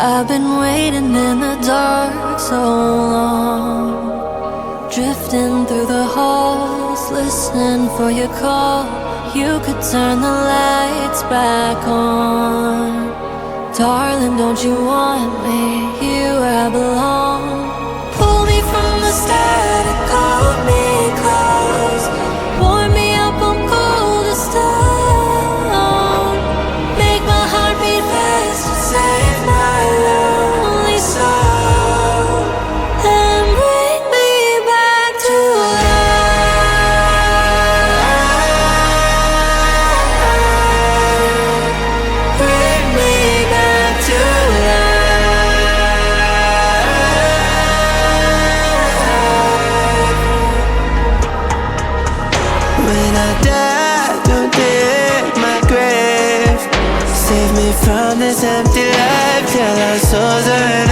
I've been waiting in the dark so long, drifting through the halls, listening for your call. You could turn the lights back on. Darling, don't you want me here where I belong? Pull me from the static, hold me close, warm me up on colder stone. Make my heart beat fast to save my lonely soul, and bring me back to life. Bring me back to life. When I die, don't dig my grave. Save me from this empty life till our souls are in